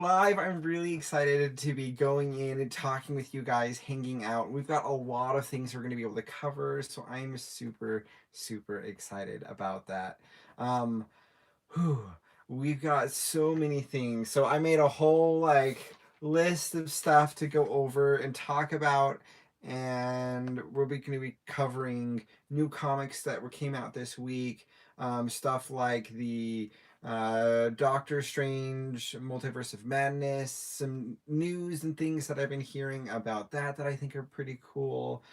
live. I'm really excited to be going in and talking with you guys, hanging out. We've got a lot of things we're going to be able to cover, so I'm super, super excited about that. Um, whew, we've got so many things. So I made a whole list of stuff to go over and talk about, and we're going to be covering new comics that were came out this week. Stuff like the Doctor Strange Multiverse of Madness, some news and things that I've been hearing about that I think are pretty cool.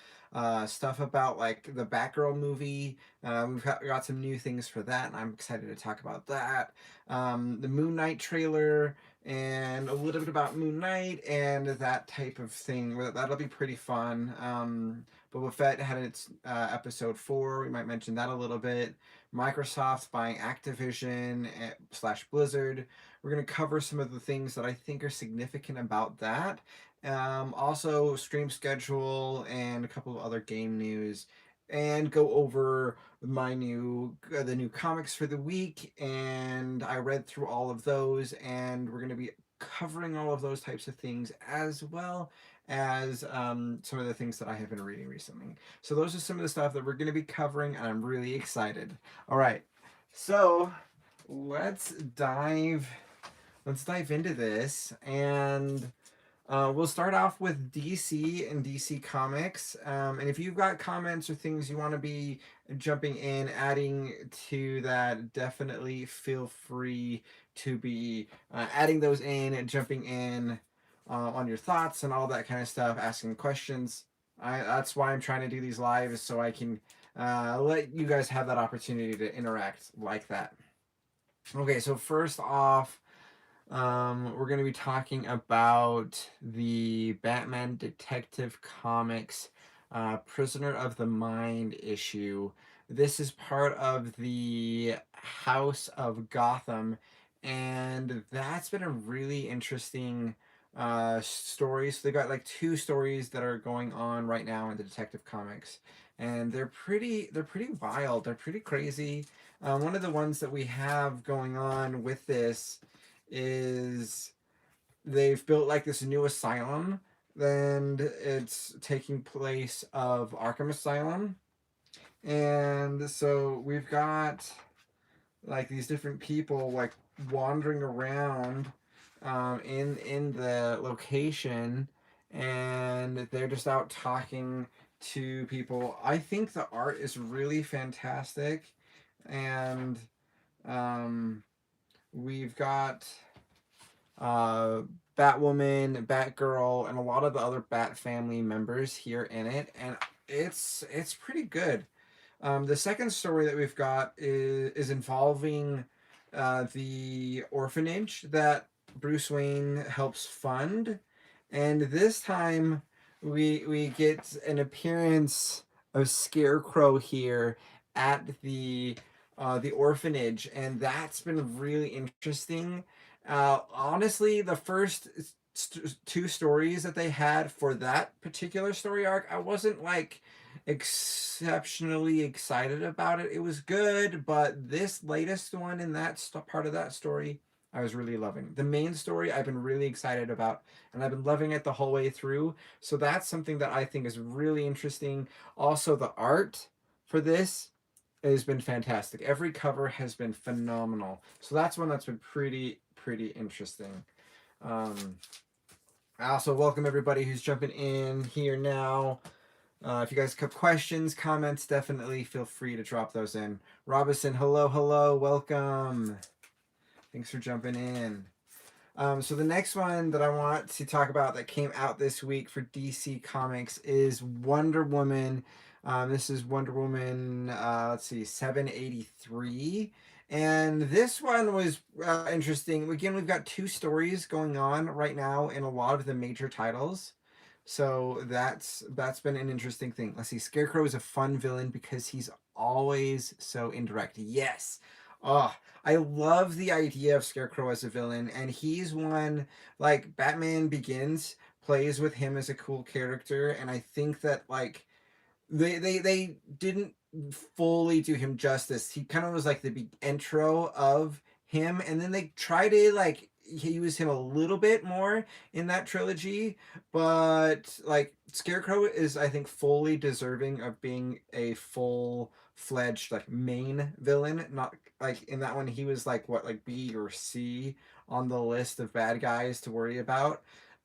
Stuff about like the Batgirl movie. We've got some new things for that, and I'm excited to talk about that. The MoonKnight trailer, and a little bit about MoonKnight and that type of thing. That'll be pretty fun. Boba Fett had its episode 4. We might mention that a little bit. Microsoft buying Activision slash Blizzard. We're going to cover some of the things that I think are significant about that. Also, stream schedule and a couple of other game news, and go over the new comics for the week. And I read through all of those, and we're going to be covering all of those types of things as well as some of the things that I have been reading recently. So those are some of the stuff that we're going to be covering, and I'm really excited. All right, so let's dive let's dive into this, and we'll start off with DC and DC Comics. And if you've got comments or things you want to be jumping in, adding to that, definitely feel free to be adding those in and jumping in on your thoughts and all that kind of stuff, asking questions. That's why I'm trying to do these lives, so I can let you guys have that opportunity to interact like that. Okay, so first off, we're going to be talking about the Batman Detective Comics Prisoner of the Mind issue. This is part of the House of Gotham, and that's been a really interesting story. So they got like two stories that are going on right now in the Detective Comics, and they're pretty wild. They're pretty crazy. One of the ones that we have going on with this is they've built like this new asylum, and it's taking place of Arkham Asylum. And so we've got like these different people like wandering around in the location, and they're just out talking to people. I think the art is really fantastic, and um, we've got uh, Batwoman, Batgirl, and a lot of the other Bat family members here in it, and it's pretty good. The second story that we've got is involving the orphanage that Bruce Wayne helps fund, and this time we get an appearance of Scarecrow here at the orphanage, and that's been really interesting. Honestly, the first two stories that they had for that particular story arc, I wasn't like exceptionally excited about it. It was good, but this latest one in that part of that story, I was really loving. The main story I've been really excited about, and I've been loving it the whole way through. So that's something that I think is really interesting. Also, the art for this has been fantastic. Every cover has been phenomenal. So that's one that's been pretty interesting. Um, I also welcome everybody who's jumping in here now. If you guys have questions, comments, definitely feel free to drop those in. Robinson, hello, welcome. Thanks for jumping in. So the next one that I want to talk about that came out this week for DC Comics is Wonder Woman. This is Wonder Woman, let's see, 783. And this one was interesting. Again, we've got two stories going on right now in a lot of the major titles. So that's been an interesting thing. Let's see. Scarecrow is a fun villain because he's always so indirect. Yes. Oh, I love the idea of Scarecrow as a villain, and he's one like Batman Begins plays with him as a cool character, and I think that like they didn't fully do him justice. He kind of was like the intro of him, and then they try to like use him a little bit more in that trilogy, but like Scarecrow is, I think, fully deserving of being a full-fledged like main villain. Not like in that one he was like what, like B or C on the list of bad guys to worry about,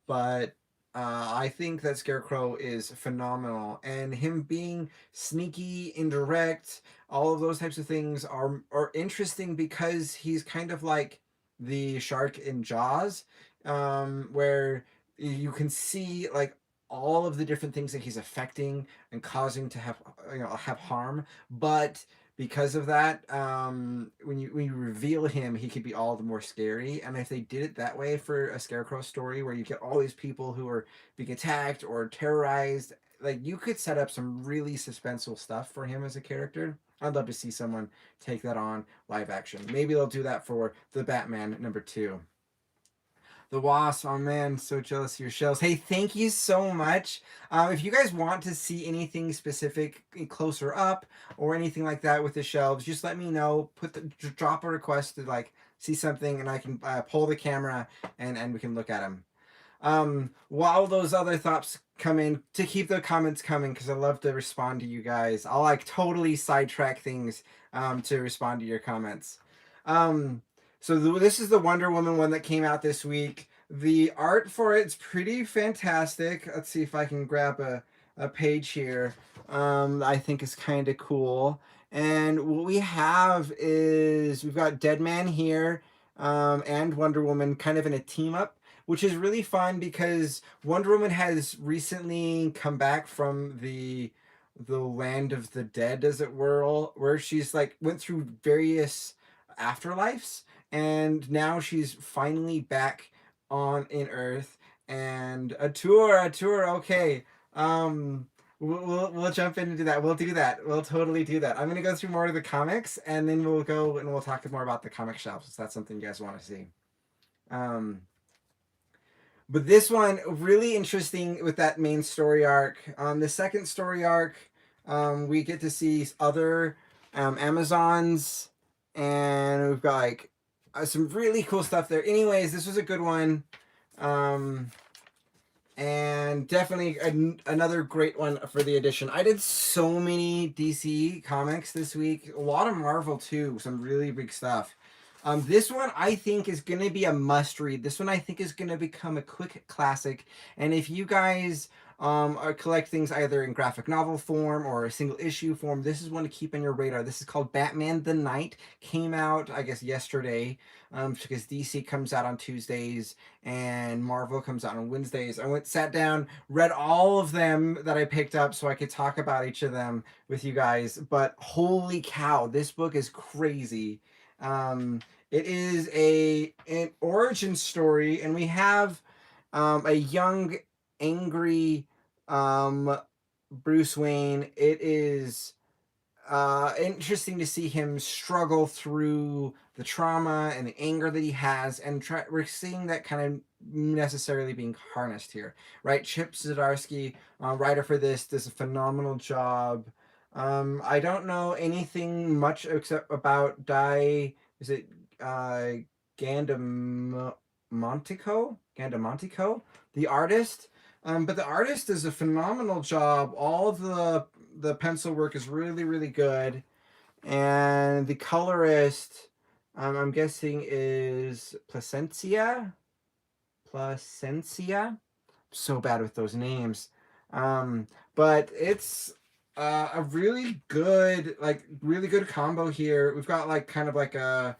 but I think that Scarecrow is phenomenal, and him being sneaky, indirect, all of those types of things are interesting because he's kind of like the shark in Jaws, where you can see like all of the different things that he's affecting and causing to have, have harm, but because of that, when you reveal him, he could be all the more scary. And if they did it that way for a Scarecrow story, where you get all these people who are being attacked or terrorized, like you could set up some really suspenseful stuff for him as a character. I'd love to see someone take that on live action. Maybe they'll do that for the Batman #2. The Wasp, oh man, so jealous of your shells. Hey, thank you so much. If you guys want to see anything specific closer up or anything like that with the shelves, just let me know. Drop a request to like see something, and I can pull the camera and we can look at them. While those other thoughts come in, to keep the comments coming, because I love to respond to you guys. I'll like totally sidetrack things to respond to your comments. So this is the Wonder Woman one that came out this week. The art for it's pretty fantastic. Let's see if I can grab a page here. I think is kind of cool. And what we have is we've got Deadman here, and Wonder Woman kind of in a team up, which is really fun because Wonder Woman has recently come back from the land of the dead, as it were, where she's like went through various afterlives, and now she's finally back on in Earth. And a tour. Okay, we'll jump into that. We'll do that. We'll totally do that. I'm gonna go through more of the comics, and then we'll go and we'll talk more about the comic shelves. If that's something you guys want to see. But this one really interesting with that main story arc. The second story arc, we get to see other Amazons, and we've got like some really cool stuff there. Anyways, this was a good one, and definitely another great one for the edition. I did so many DC comics this week, a lot of Marvel too, some really big stuff. This one I think is going to be a must read. This one I think is going to become a quick classic. And if you guys collect things either in graphic novel form or a single issue form, this is one to keep on your radar. This is called Batman the Knight. Came out, I guess, yesterday, because DC comes out on Tuesdays and Marvel comes out on Wednesdays. I sat down, read all of them that I picked up so I could talk about each of them with you guys. But holy cow, this book is crazy. It is an origin story, and we have a young, angry Bruce Wayne. It is interesting to see him struggle through the trauma and the anger that he has, and we're seeing that kind of necessarily being harnessed here, right? Chip Zdarsky, writer for this, does a phenomenal job. I don't know anything much except about is it Gandamontico, the artist. But the artist does a phenomenal job. All of the pencil work is really, really good. And the colorist, I'm guessing, is Placencia. So bad with those names. But it's a really good combo here. We've got like kind of like a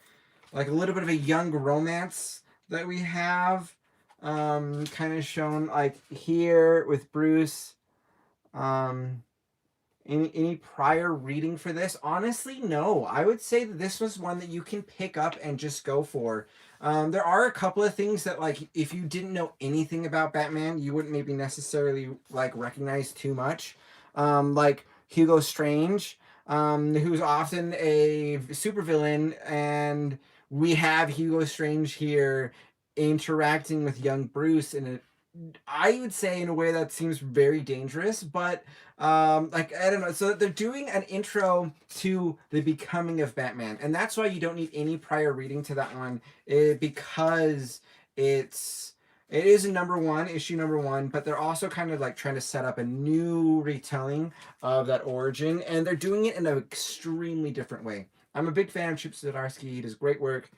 little bit of a young romance that we have, kind of shown like here with Bruce. Any prior reading for this? Honestly, no. I would say that this was one that you can pick up and just go for. There are a couple of things that, like, if you didn't know anything about Batman, you wouldn't maybe necessarily like recognize too much. Like Hugo Strange, who's often a supervillain, and we have Hugo Strange here interacting with young Bruce in a, I would say, in a way that seems very dangerous, but like, I don't know. So they're doing an intro to the becoming of Batman, and that's why you don't need any prior reading to that one, because it is a number one, issue number one, but they're also kind of like trying to set up a new retelling of that origin, and they're doing it in an extremely different way. I'm a big fan of Chip Zdarsky. He does great work.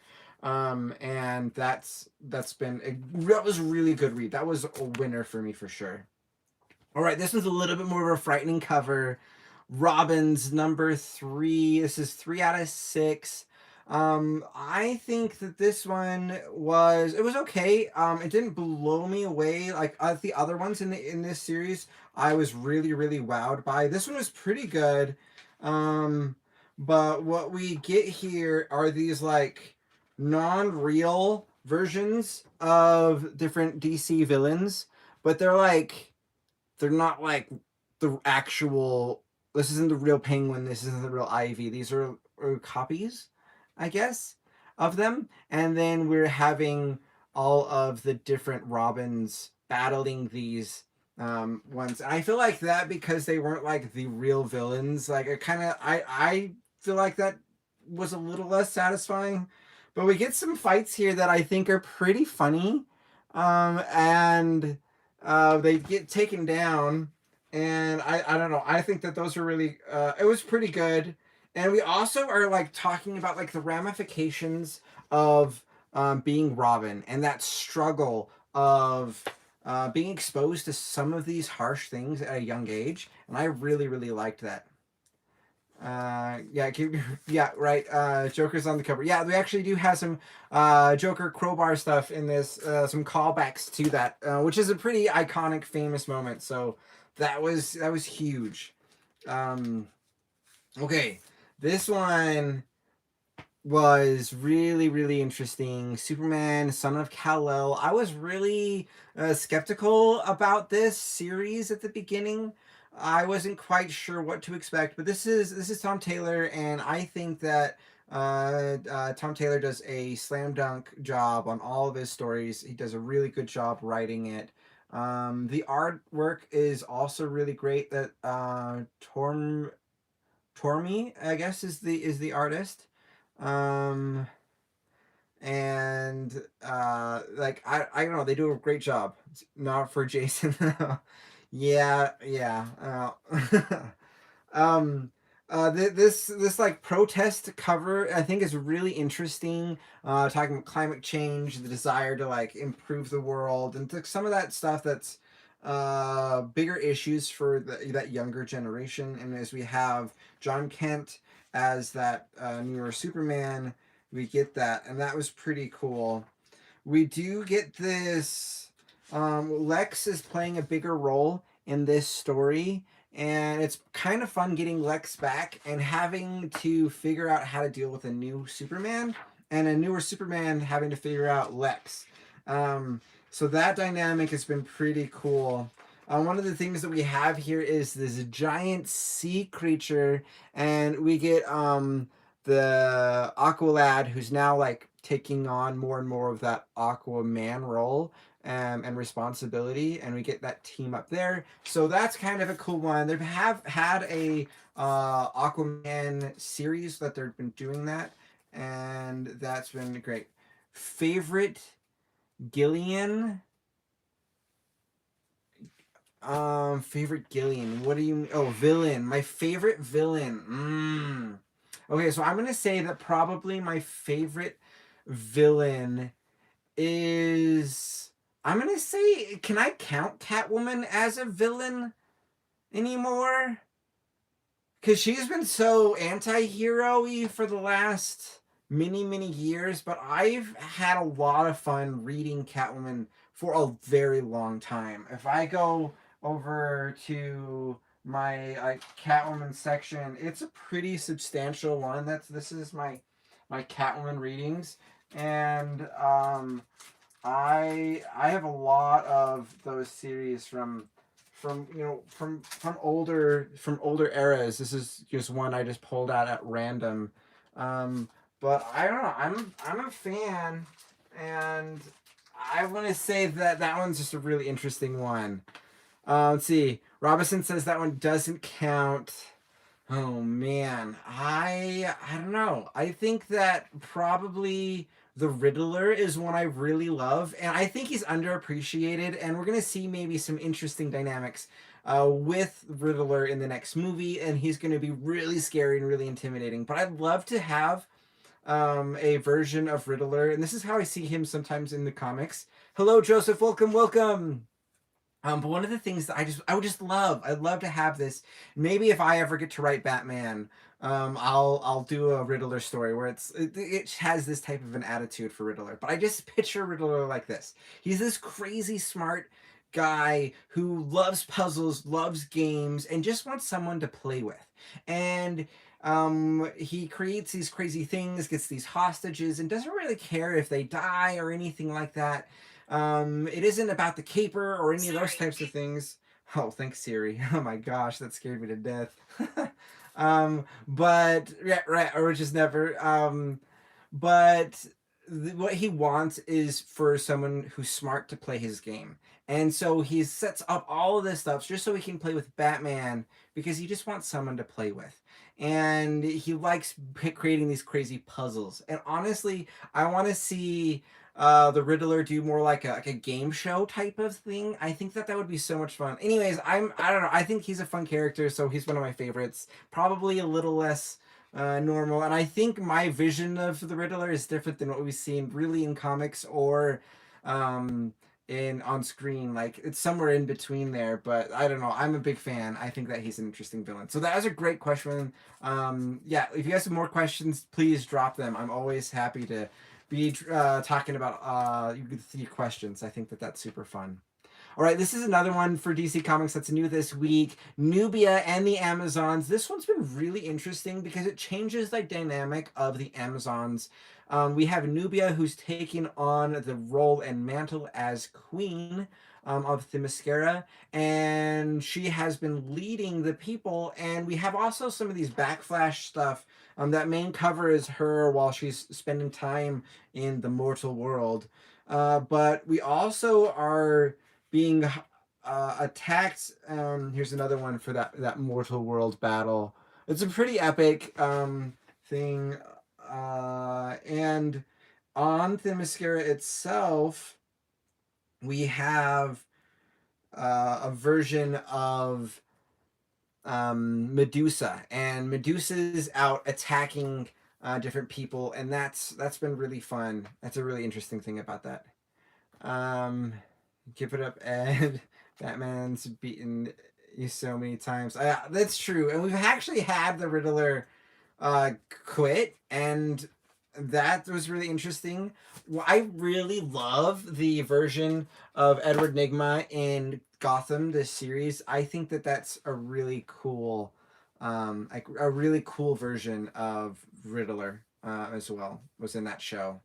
And that was a really good read. That was a winner for me for sure. All right, this one's a little bit more of a frightening cover. Robin's number 3. This is 3 out of 6. I think that this one was okay. It didn't blow me away like the other ones in this series. I was really wowed by. This one was pretty good. Um, but what we get here are these like non-real versions of different DC villains, but they're not like the actual. This isn't the real Penguin. This isn't the real Ivy. These are copies, I guess, of them. And then we're having all of the different Robins battling these ones. And I feel like that because they weren't like the real villains. Like I feel like that was a little less satisfying. But we get some fights here that I think are pretty funny. And they get taken down, and I don't know. I think that those are really it was pretty good, and we also are like talking about like the ramifications of being Robin and that struggle of being exposed to some of these harsh things at a young age, and I really liked that. Yeah, yeah, right. Joker's on the cover. Yeah, we actually do have some Joker crowbar stuff in this. Some callbacks to that, which is a pretty iconic, famous moment. So that was huge. Okay, this one was really interesting. Superman, Son of Kal-El. I was really skeptical about this series at the beginning. I wasn't quite sure what to expect, but this is Tom Taylor, and I think that Tom Taylor does a slam dunk job on all of his stories. He does a really good job writing it. The artwork is also really great. That Tormy, I guess, is the artist. Um, and like I don't know, they do a great job. It's not for Jason. Yeah. um this like protest cover I think is really interesting, talking about climate change, the desire to like improve the world, and some of that stuff that's bigger issues for that younger generation. And as we have John Kent as that newer Superman, we get that, and that was pretty cool. We do get this. Lex is playing a bigger role in this story, and it's kind of fun getting Lex back and having to figure out how to deal with a new Superman and a newer Superman having to figure out Lex. So that dynamic has been pretty cool. One of the things that we have here is this giant sea creature, and we get the Aqualad, who's now like taking on more and more of that Aquaman role and responsibility, and we get that team up there. So that's kind of a cool one. They have had a Aquaman series that they've been doing that, and that's been great. Favorite Gillian. Favorite Gillian. What do you? Oh, villain. My favorite villain. Okay, so I'm gonna say that probably my favorite villain is. I'm gonna say, can I count Catwoman as a villain anymore? Because she's been so anti-hero-y for the last many years, but I've had a lot of fun reading Catwoman for a very long time. If I go over to my Catwoman section, it's a pretty substantial one. This is my Catwoman readings, and I have a lot of those series from older eras. This is just one I just pulled out at random. But I don't know. I'm a fan, and I want to say that one's just a really interesting one. Let's see. Robinson says that one doesn't count. Oh man, I don't know. I think that probably The Riddler is one I really love, and I think he's underappreciated. And we're gonna see maybe some interesting dynamics with Riddler in the next movie, and he's gonna be really scary and really intimidating. But I'd love to have a version of Riddler, and this is how I see him sometimes in the comics. Hello, Joseph. Welcome, welcome. But one of the things that I would just love, I'd love to have this. Maybe if I ever get to write Batman, I'll do a Riddler story where it has this type of an attitude for Riddler. But I just picture Riddler like this. He's this crazy smart guy who loves puzzles, loves games, and just wants someone to play with. And he creates these crazy things, gets these hostages, and doesn't really care if they die or anything like that. It isn't about the caper or any of those types of things. Oh, thanks, Siri. Oh my gosh, that scared me to death. But yeah, right, or just never. But what he wants is for someone who's smart to play his game. And so he sets up all of this stuff just so he can play with Batman because he just wants someone to play with. And he likes creating these crazy puzzles. And honestly, I want to see the Riddler do more like a game show type of thing. I think that would be so much fun. Anyways, I don't know. I think he's a fun character, so he's one of my favorites. Probably a little less normal, and I think my vision of the Riddler is different than what we've seen really in comics or um, in on screen. Like it's somewhere in between there, but I don't know. I'm a big fan. I think that he's an interesting villain. So that was a great question. Yeah, if you guys have more questions, please drop them. I'm always happy to be talking about your questions. I think that that's super fun. All right, this is another one for DC Comics that's new this week. Nubia and the Amazons. This one's been really interesting because it changes the dynamic of the Amazons. We have Nubia who's taking on the role and mantle as queen of Themyscira, and she has been leading the people. And we have also some of these backflash stuff. That main cover is her while she's spending time in the mortal world. But we also are being attacked. Here's another one for that mortal world battle. It's a pretty epic thing. And on Themyscira itself, we have a version of Medusa, and Medusa's out attacking different people, and that's been really fun. That's a really interesting thing about that. Um, Give it up, Ed. Batman's beaten you so many times. That's true, and we've actually had the Riddler quit, and that was really interesting. Well, I really love the version of Edward Nygma in Gotham this series. I think that that's a really cool, like a really cool version of Riddler as well. Was in that show.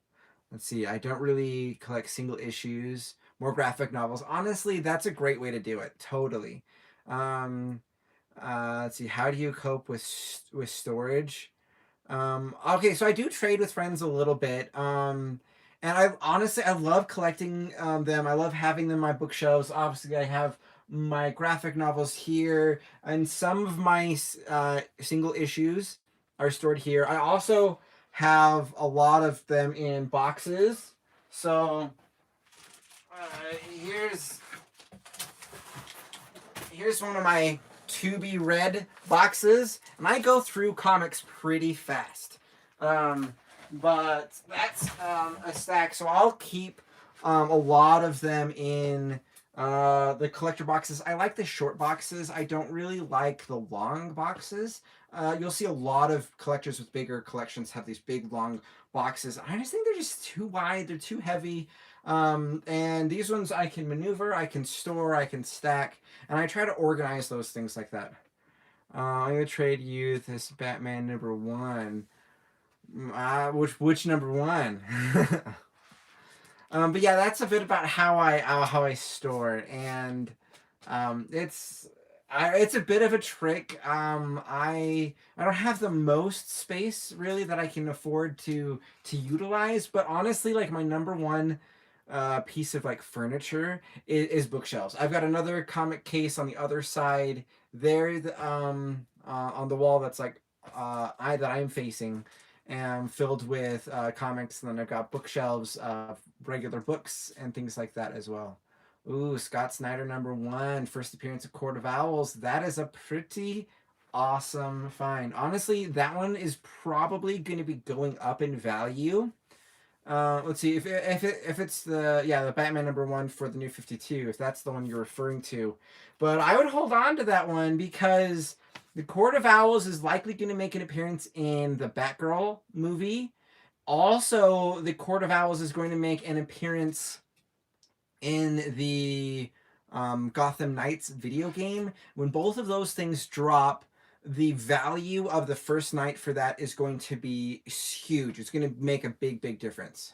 Let's see. I don't really collect single issues, more graphic novels. Honestly, that's a great way to do it. Totally. Um, let's see. How do you cope with storage? Okay, so I do trade with friends a little bit. And I honestly I love collecting them. I love having them on my bookshelves. Obviously, I have my graphic novels here, and some of my single issues are stored here. I also have a lot of them in boxes. So here's one of my to be read boxes, and I go through comics pretty fast. But that's a stack, so I'll keep a lot of them in the collector boxes. I like the short boxes. I don't really like the long boxes. You'll see a lot of collectors with bigger collections have these big long boxes. I just think they're just too wide. They're too heavy. And these ones I can maneuver, I can store, I can stack, and I try to organize those things like that. I'm gonna trade you this Batman #1. Which #1? But yeah, that's a bit about how I store it, and it's a bit of a trick. I don't have the most space really that I can afford to utilize, but honestly, like my #1 piece of like furniture is bookshelves. I've got another comic case on the other side there, on the wall that's like that I'm facing, filled with comics, and then I've got bookshelves of regular books and things like that as well. Ooh, Scott Snyder #1, first appearance of Court of Owls. That is a pretty awesome find. Honestly, that one is probably going to be going up in value. Let's see if it's the Batman #1 for the New 52, if that's the one you're referring to. But I would hold on to that one because the Court of Owls is likely going to make an appearance in the Batgirl movie. Also, the Court of Owls is going to make an appearance in the Gotham Knights video game. When both of those things drop, the value of the first night for that is going to be huge. It's going to make a big difference.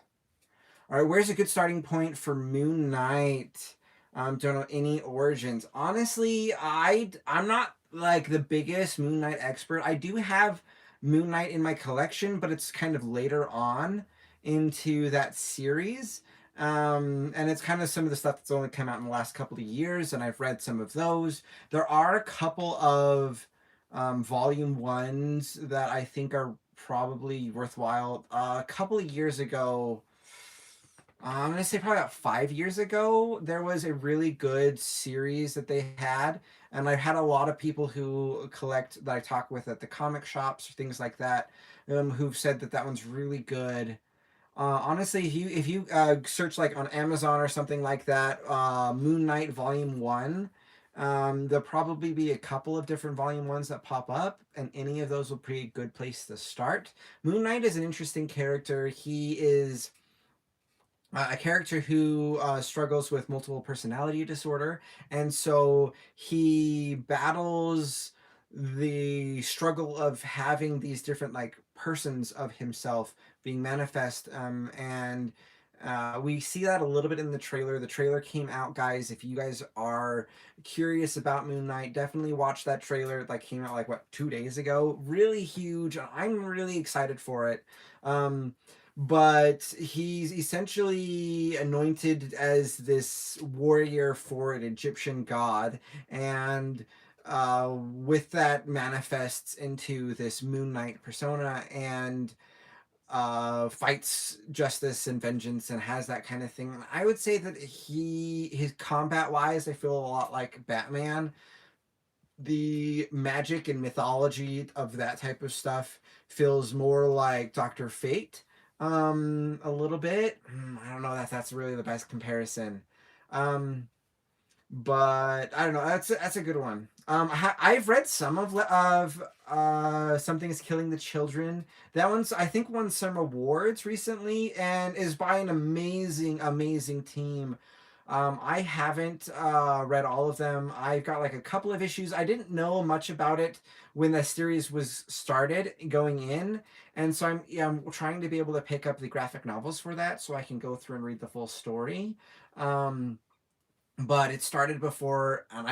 All right, where's a good starting point for Moon Knight? Don't know any origins. Honestly, I'm not like the biggest Moon Knight expert. I do have Moon Knight in my collection, but it's kind of later on into that series. And it's kind of some of the stuff that's only come out in the last couple of years, and I've read some of those. There are a couple of volume ones that I think are probably worthwhile. A couple of years ago, I'm gonna say probably about 5 years ago, there was a really good series that they had, and I've had a lot of people who collect that I talk with at the comic shops or things like that, who've said that that one's really good. Honestly, if you search like on Amazon or something like that, Moon Knight Volume One, there'll probably be a couple of different Volume Ones that pop up, and any of those will be a good place to start. Moon Knight is an interesting character. He is a character who struggles with multiple personality disorder, and so he battles the struggle of having these different like persons of himself being manifest, and we see that a little bit in the trailer. The trailer came out, guys. If you guys are curious about Moon Knight, definitely watch that trailer. That came out like what, 2 days ago. Really huge. I'm really excited for it. But he's essentially anointed as this warrior for an Egyptian god, and with that manifests into this Moon Knight persona, and fights justice and vengeance and has that kind of thing. And I would say that his combat wise, I feel a lot like Batman. The magic and mythology of that type of stuff feels more like Dr. Fate, a little bit. I don't know if that's really the best comparison. Um, but I don't know. That's a good one. I've read some of Something's Killing the Children. That one's, I think, won some awards recently and is by an amazing team. I haven't read all of them. I've got like a couple of issues. I didn't know much about it when the series was started going in, and so I'm trying to be able to pick up the graphic novels for that so I can go through and read the full story. But it started before, and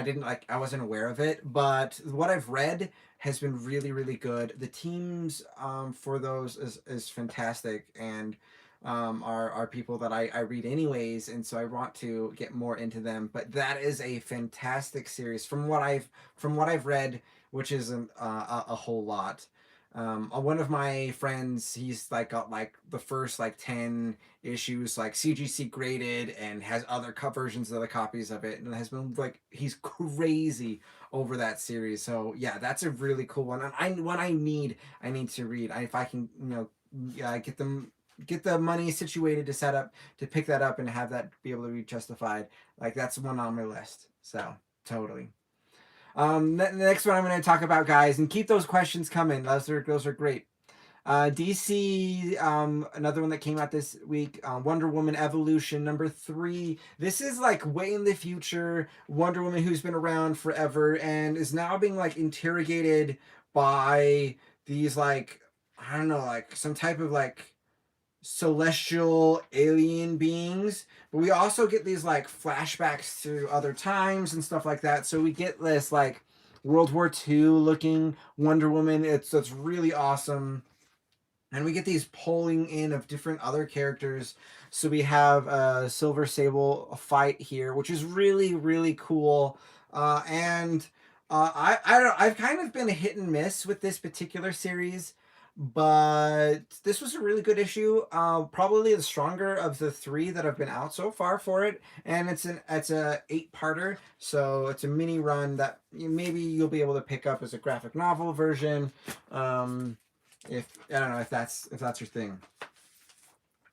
I wasn't aware of it, but what I've read has been really good. The teams for those is fantastic, and are people that I read anyways, and so I want to get more into them. But that is a fantastic series from what I've read, which isn't a whole lot. One of my friends, he's like got like the first like 10 issues like CGC graded and has other versions of the copies of it, and has been like, he's crazy over that series. So yeah, that's a really cool one. And I need to read. If I can, get the money situated to set up to pick that up and have that be able to be justified, like that's one on my list. So totally. The next one I'm going to talk about, guys, and keep those questions coming. Those are great. DC, another one that came out this week, Wonder Woman Evolution #3. This is like way in the future. Wonder Woman, who's been around forever and is now being like interrogated by these like, I don't know, like some type of like celestial alien beings, but we also get these like flashbacks to other times and stuff like that, so we get this like World War II looking Wonder Woman. It's really awesome, and we get these pulling in of different other characters. So we have a Silver Sable fight here, which is really cool. And I don't know, I've kind of been a hit and miss with this particular series. but this was a really good issue. Probably the stronger of the three that have been out so far for it, and it's a 8-parter, so it's a mini run that maybe you'll be able to pick up as a graphic novel version. If I don't know if that's your thing.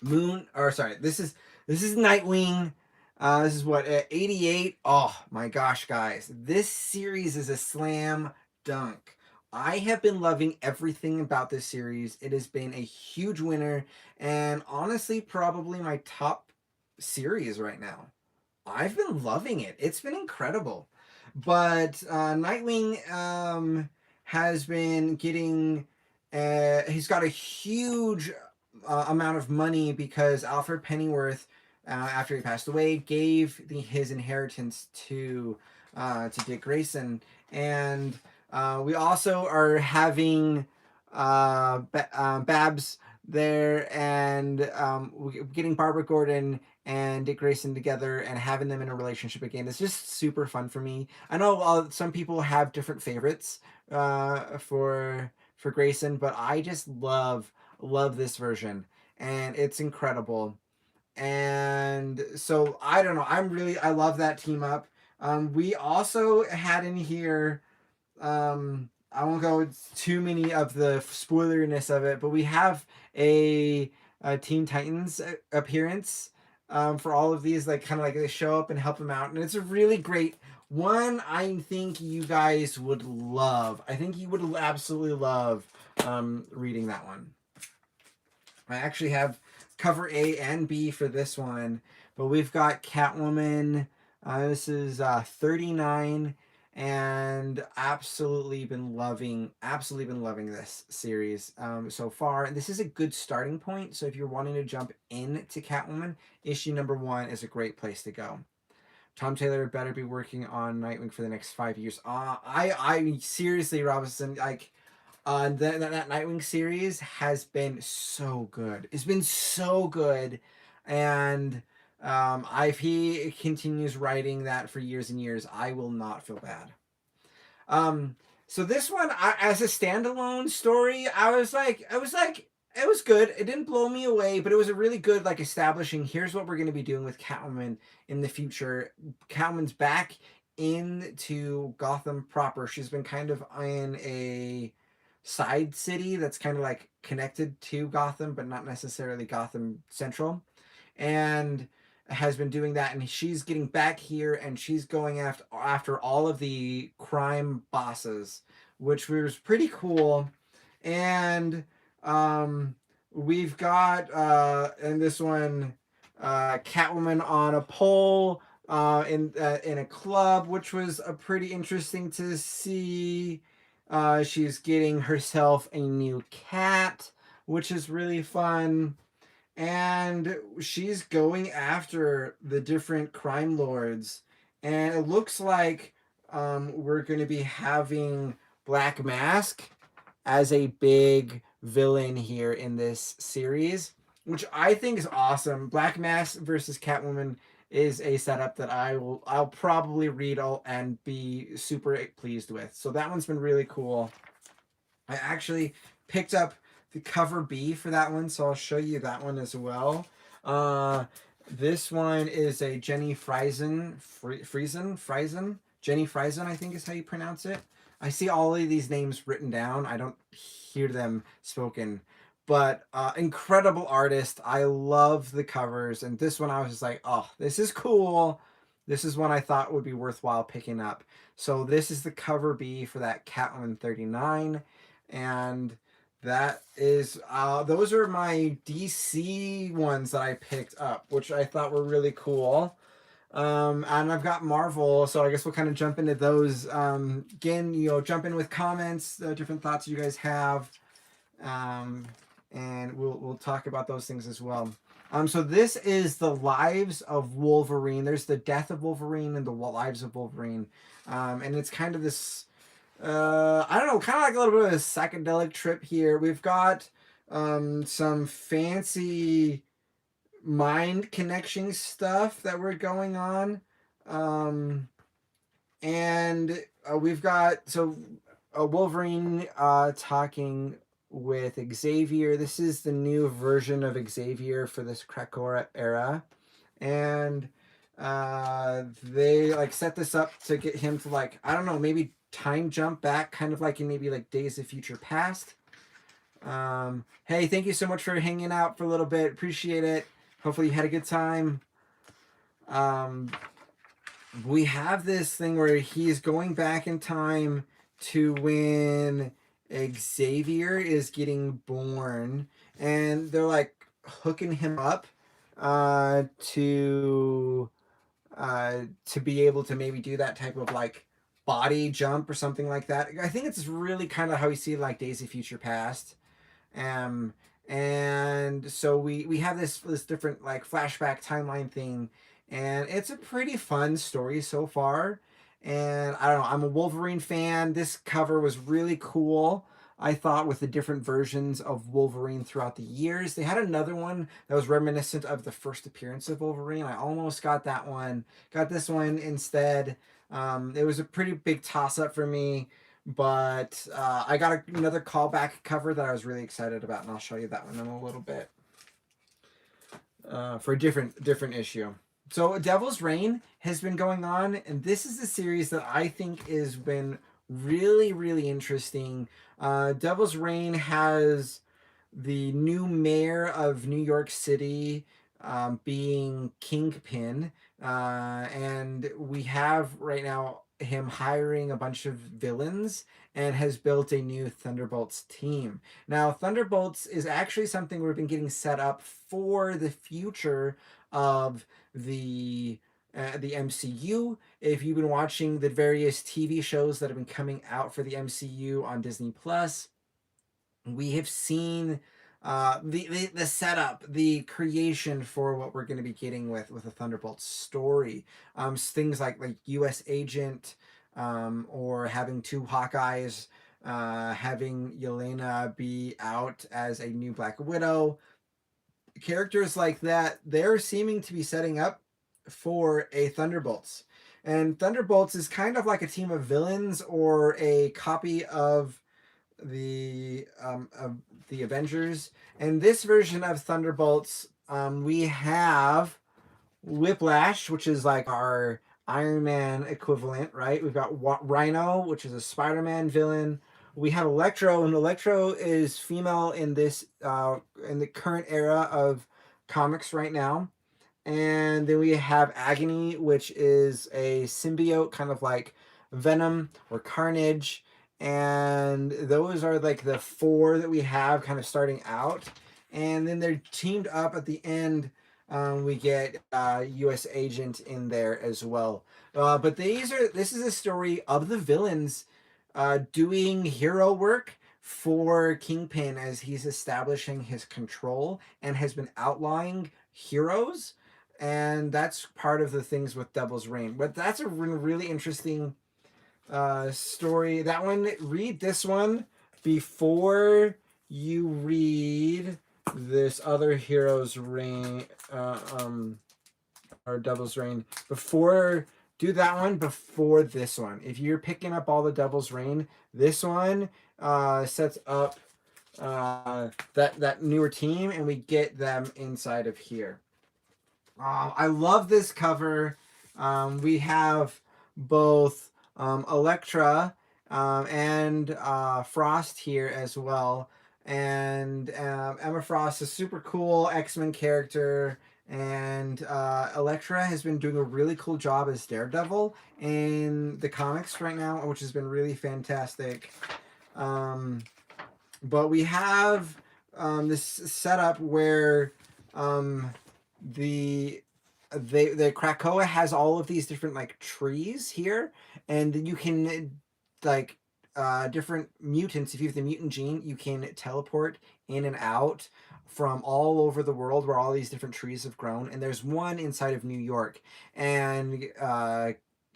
This is Nightwing. This is what 88. Oh my gosh, guys, this series is a slam dunk. I have been loving everything about this series. It has been a huge winner, and honestly, probably my top series right now. I've been loving it. It's been incredible. But Nightwing has been getting. He's got a huge amount of money because Alfred Pennyworth, after he passed away, gave his inheritance to Dick Grayson, and we also are having Babs there, and getting Barbara Gordon and Dick Grayson together and having them in a relationship again. It's just super fun for me. I know some people have different favorites for Grayson, but I just love this version, and it's incredible. And so I don't know. I love that team up. We also had in here. I won't go too many of the spoileriness of it, but we have a Teen Titans appearance for all of these. Like kind of like they show up and help them out, and it's a really great one. I think you guys would love. I think you would absolutely love reading that one. I actually have cover A and B for this one, but we've got Catwoman. This is 39, and absolutely been loving this series so far. And this is a good starting point. So if you're wanting to jump into Catwoman, issue number 1 is a great place to go. Tom Taylor better be working on Nightwing for the next 5 years. I seriously, Robinson, like that Nightwing series has been so good. It's been so good, and if he continues writing that for years and years, I will not feel bad. So this one, as a standalone story, I was like, it was good. It didn't blow me away, but it was a really good like establishing. Here's what we're going to be doing with Catwoman in the future. Catwoman's back into Gotham proper. She's been kind of in a side city that's kind of like connected to Gotham, but not necessarily Gotham Central, and has been doing that. And she's getting back here, and she's going after all of the crime bosses, which was pretty cool. And we've got in this one Catwoman on a pole in a club, which was a pretty interesting to see. She's getting herself a new cat, which is really fun. And she's going after the different crime lords. And it looks like we're going to be having Black Mask as a big villain here in this series, which I think is awesome. Black Mask versus Catwoman is a setup that I'll probably read and be super pleased with. So that one's been really cool. I actually picked up the cover B for that one, so I'll show you that one as well. This one is a Jenny Fryzen, Jenny Fryzen, I think is how you pronounce it. I see all of these names written down. I don't hear them spoken, but incredible artist. I love the covers, and this one I was just like, oh, this is cool. This is one I thought would be worthwhile picking up. So this is the cover B for that Catwoman 39, and that is those are my DC ones that I picked up, which I thought were really cool. And I've got Marvel, so I guess we'll kind of jump into those. Again, jump in with comments, different thoughts you guys have, and we'll talk about those things as well. So this is the Lives of Wolverine. There's the Death of Wolverine and the Lives of Wolverine, and it's kind of this. I don't know, kind of like a little bit of a psychedelic trip here. We've got some fancy mind connection stuff that we're going on, and we've got Wolverine talking with Xavier. This is the new version of Xavier for this Krakoa era, and they like set this up to get him to, like, I don't know, maybe time jump back, kind of like in maybe like Days of Future Past. Hey, thank you so much for hanging out for a little bit. Appreciate it. Hopefully you had a good time. We have this thing where he's going back in time to when Xavier is getting born, and they're like hooking him up to be able to maybe do that type of like body jump or something like that. I think it's really kind of how you see like Days of Future Past. Um, and so we have this different like flashback timeline thing, and it's a pretty fun story so far. And I don't know, I'm a Wolverine fan. This cover was really cool. I thought, with the different versions of Wolverine throughout the years. They had another one that was reminiscent of the first appearance of Wolverine. I almost got that one. Got this one instead. It was a pretty big toss up for me, but I got another callback cover that I was really excited about, and I'll show you that one in a little bit for a different issue. So Devil's Reign has been going on, and this is a series that I think has been really, really interesting. Devil's Reign has the new mayor of New York City being Kingpin, and we have right now him hiring a bunch of villains and has built a new Thunderbolts team. Now, Thunderbolts is actually something we've been getting set up for the future of the MCU. If you've been watching the various TV shows that have been coming out for the MCU on Disney Plus, we have seen the setup, the creation for what we're going to be getting with a Thunderbolts story. Things like U.S. Agent, or having two Hawkeyes, having Yelena be out as a new Black Widow. Characters like that, they're seeming to be setting up for a Thunderbolts. And Thunderbolts is kind of like a team of villains or a copy of the Avengers. And this version of Thunderbolts, we have Whiplash, which is like our Iron Man equivalent, right? We've got Rhino, which is a Spider-Man villain. We have Electro, and Electro is female in this in the current era of comics right now. And then we have Agony, which is a symbiote, kind of like Venom or Carnage. And those are like the four that we have kind of starting out. And then they're teamed up at the end. We get U.S. Agent in there as well. But this is a story of the villains doing hero work for Kingpin as he's establishing his control and has been outlawing heroes. And that's part of the things with Devil's Reign. But that's a really interesting story. That one, read this one before you read this other Hero's Reign, or Devil's Reign. Do that one before this one. If you're picking up all the Devil's Reign, this one sets up that newer team, and we get them inside of here. I love this cover. We have both Elektra and Frost here as well. And Emma Frost is super cool X-Men character. And Elektra has been doing a really cool job as Daredevil in the comics right now, which has been really fantastic. But we have this setup where the Krakoa has all of these different like trees here, and you can like different mutants. If you have the mutant gene, you can teleport in and out from all over the world where all these different trees have grown. And there's one inside of New York, and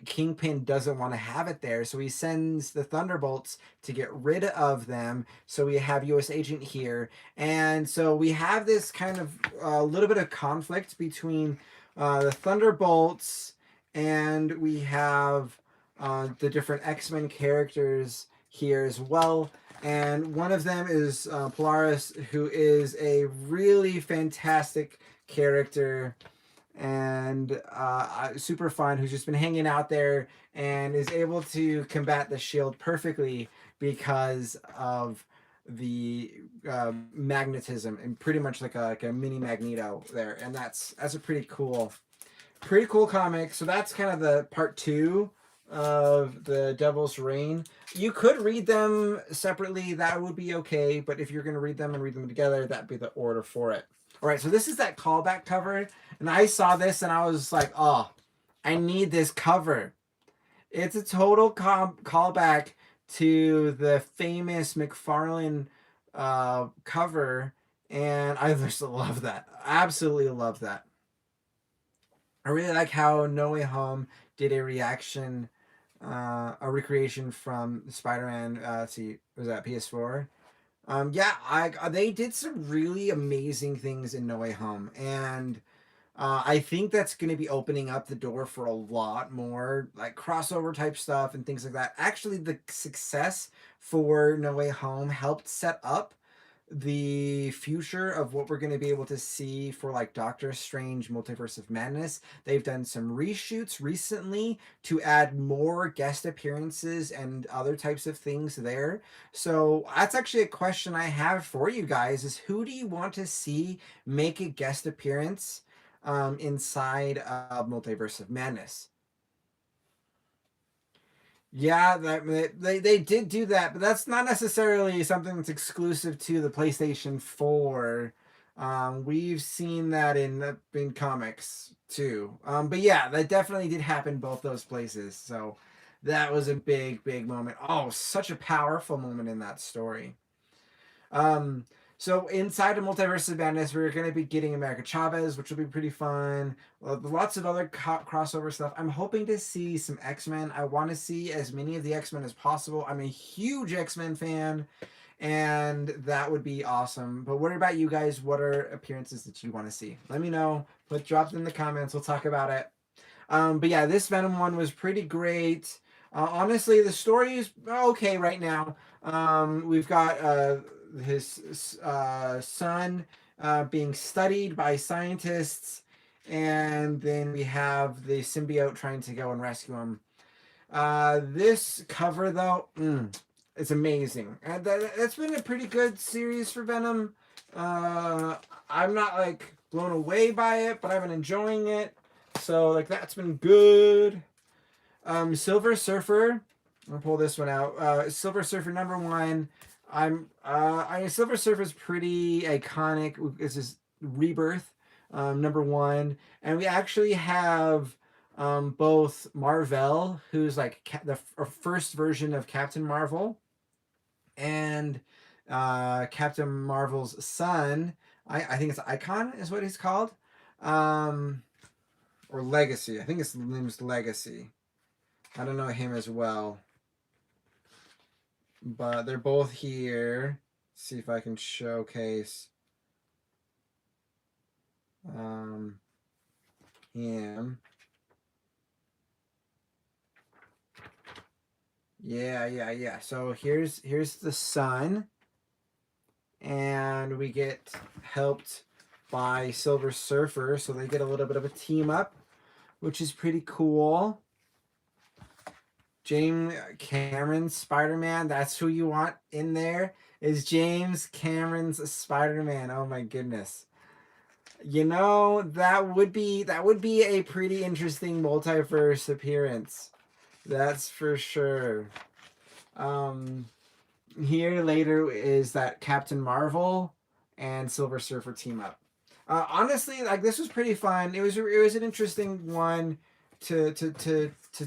Kingpin doesn't want to have it there, so he sends the Thunderbolts to get rid of them. So we have U.S. Agent here, and so we have this kind of a little bit of conflict between the Thunderbolts, and we have the different X-Men characters here as well. And one of them is Polaris, who is a really fantastic character and super fun, who's just been hanging out there and is able to combat the shield perfectly because of the magnetism, and pretty much like a mini Magneto there. And that's a pretty cool comic. So that's kind of the part 2 of the Devil's Reign. You could read them separately, that would be okay, but if you're going to read them and read them together, that'd be the order for it. All right, so this is that callback cover, and I saw this and I was like, oh, I need this cover. It's a total callback to the famous McFarlane cover, and I just love that. Absolutely love that. I really like how No Way Home did a recreation from Spider-Man. Let's see, was that PS4? Yeah, they did some really amazing things in No Way Home, and I think that's going to be opening up the door for a lot more like crossover type stuff and things like that. Actually, the success for No Way Home helped set up the future of what we're going to be able to see for like Doctor Strange Multiverse of Madness. They've done some reshoots recently to add more guest appearances and other types of things there. So that's actually a question I have for you guys, is who do you want to see make a guest appearance inside of Multiverse of Madness? Yeah, they did do that, but that's not necessarily something that's exclusive to the PlayStation 4. We've seen that in comics too. But yeah, that definitely did happen both those places. So that was a big moment. Oh, such a powerful moment in that story. Um, so inside of Multiverse of Madness, we're going to be getting America Chavez, which will be pretty fun. Lots of other crossover stuff. I'm hoping to see some X-Men. I want to see as many of the X-Men as possible. I'm a huge X-Men fan, and that would be awesome. But what about you guys? What are appearances that you want to see? Let me know. Drop it in the comments. We'll talk about it. But yeah, this Venom one was pretty great. Honestly, the story is okay right now. We've got his son being studied by scientists, and then we have the symbiote trying to go and rescue him. This cover, though, it's amazing. And that's been a pretty good series for Venom. I'm not like blown away by it, but I've been enjoying it. So like that's been good. Silver Surfer. I'll pull this one out. Silver Surfer #1. I mean, Silver Surfer is pretty iconic. This is Rebirth, #1, and we actually have both Marvel, who's like the first version of Captain Marvel, and Captain Marvel's son. I think it's Icon is what he's called, or Legacy. I think his name's Legacy. I don't know him as well, but they're both here. Let's see if I can showcase him. Yeah. So here's the sun, and we get helped by Silver Surfer, so they get a little bit of a team up, which is pretty cool. James Cameron's Spider-Man, that's who you want in there, is James Cameron's Spider-Man. Oh my goodness. You know, that would be a pretty interesting multiverse appearance. That's for sure. Here later is that Captain Marvel and Silver Surfer team up. Honestly, like this was pretty fun. It was an interesting one to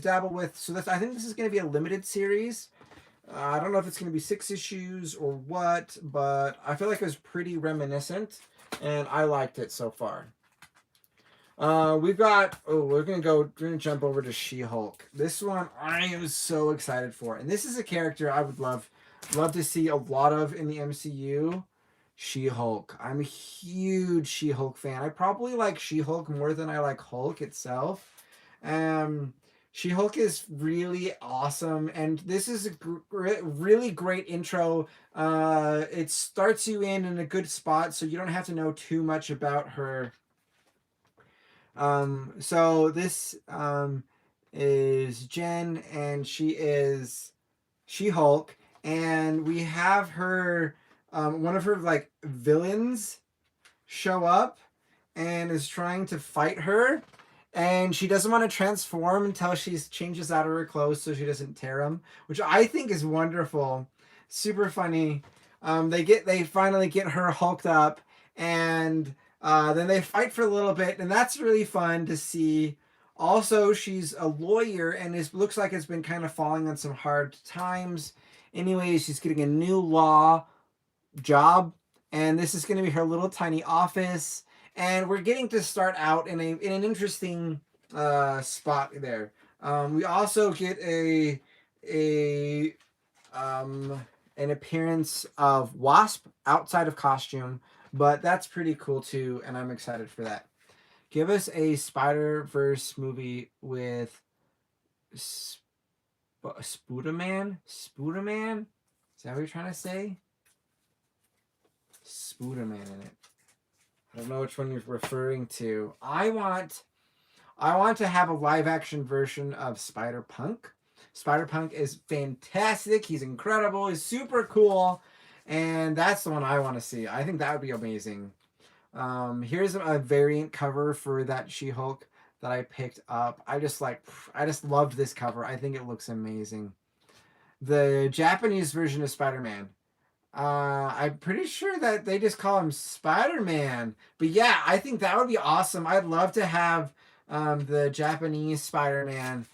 dabble with. So I think this is going to be a limited series. I don't know if it's going to be 6 issues or what, but I feel like it was pretty reminiscent, and I liked it so far. We're gonna jump over to She-Hulk. This one I am so excited for, and this is a character I would love to see a lot of in the MCU. She-Hulk. I'm a huge She-Hulk fan. I probably like She-Hulk more than I like Hulk itself. She-Hulk is really awesome, and this is a really great intro. It starts you in a good spot, so you don't have to know too much about her. So this is Jen, and she is She-Hulk, and we have her, one of her like villains show up and is trying to fight her, and she doesn't want to transform until she changes out of her clothes so she doesn't tear them, which I think is wonderful, super funny. They finally get her hulked up, and then they fight for a little bit, and that's really fun to see. Also, she's a lawyer, and it looks like it's been kind of falling on some hard times. Anyways, she's getting a new law job, and this is going to be her little tiny office, and we're getting to start out in an interesting spot there. We also get a an appearance of Wasp outside of costume, but that's pretty cool too, and I'm excited for that. Give us a Spider-Verse movie with Spooderman. Spooderman, is that what you're trying to say? Spooderman in it. I don't know which one you're referring to. I want to have a live action version of Spider-Punk. Spider-Punk is fantastic. He's incredible. He's super cool. And that's the one I want to see. I think that would be amazing. Here's a variant cover for that She-Hulk that I picked up. I just loved this cover. I think it looks amazing. The Japanese version of Spider-Man. I'm pretty sure that they just call him Spider-Man. But yeah, I think that would be awesome. I'd love to have the Japanese Spider-Man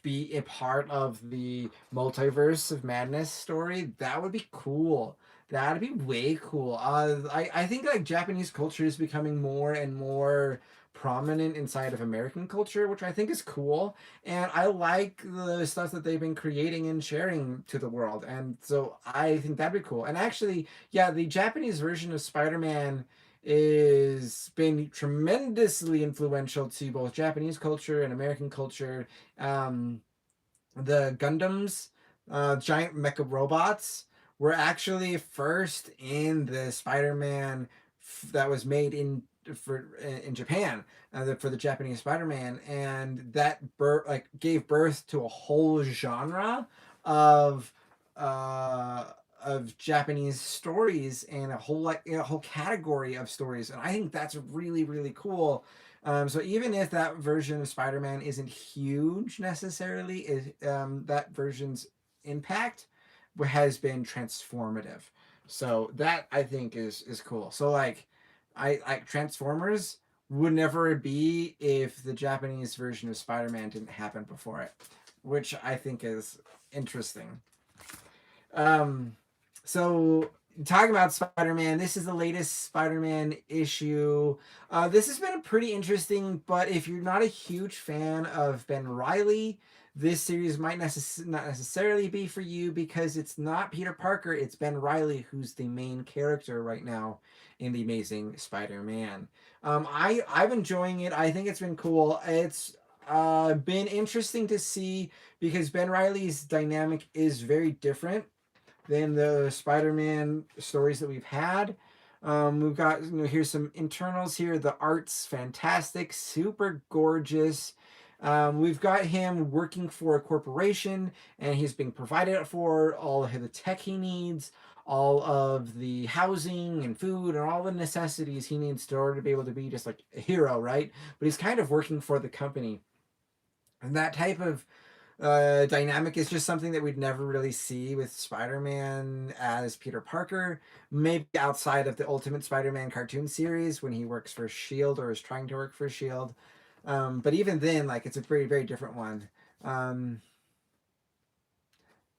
be a part of the Multiverse of Madness story. That would be cool. That'd be way cool. I think like Japanese culture is becoming more and more prominent inside of American culture, which I think is cool. And I like the stuff that they've been creating and sharing to the world. And so I think that'd be cool. And actually, yeah, the Japanese version of Spider-Man is been tremendously influential to both Japanese culture and American culture. The Gundams, giant mecha robots, were actually first in the Spider-Man that was made in Japan, for the Japanese Spider-Man, and that gave birth to a whole genre of uh, Japanese stories, and a whole category of stories, and I think that's really really cool. So even if that version of Spider-Man isn't huge necessarily, that version's impact has been transformative. So that I think is cool. So I like Transformers would never be if the Japanese version of Spider-Man didn't happen before it, which I think is interesting. Um, so talking about Spider-Man, this is the latest Spider-Man issue. This has been pretty interesting, but if you're not a huge fan of Ben Reilly, this series might not necessarily be for you, because it's not Peter Parker, it's Ben Reilly who's the main character right now in the Amazing Spider-Man. I'm enjoying it. I think it's been cool. It's been interesting to see, because Ben Reilly's dynamic is very different than the Spider-Man stories that we've had. We've got, here's some internals here. The art's fantastic, super gorgeous. We've got him working for a corporation, and he's being provided for all of the tech he needs, all of the housing and food and all the necessities he needs in order to be able to be just like a hero, right? But he's kind of working for the company. And that type of dynamic is just something that we'd never really see with Spider-Man as Peter Parker. Maybe outside of the Ultimate Spider-Man cartoon series when he works for Shield or is trying to work for Shield. But even then, like, it's a very very different one.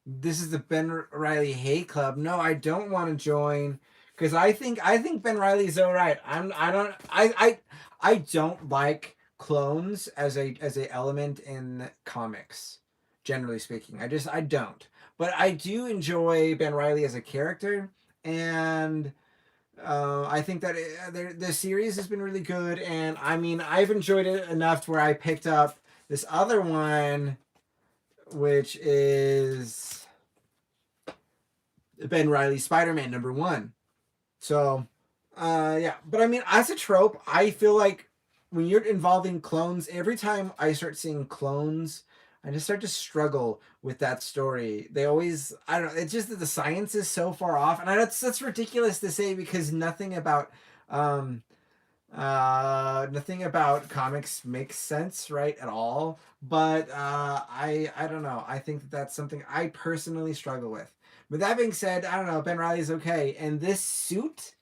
This is the Ben Reilly hate club. No, I don't want to join, because I think Ben Reilly's all right. I don't like clones as a element in comics, generally speaking. I don't. But I do enjoy Ben Reilly as a character, and I think that the series has been really good, and I mean, I've enjoyed it enough to where I picked up this other one, which is Ben Reilly's Spider-Man #1. So, yeah. But I mean, as a trope, I feel like when you're involving clones, every time I start seeing clones, I just start to struggle with that story. They always, I don't know, it's just that the science is so far off. And I know that's ridiculous to say because um, nothing about comics makes sense, right, at all. But I don't know. I think that that's something I personally struggle with. But that being said, I don't know. Ben Riley's okay, and this suit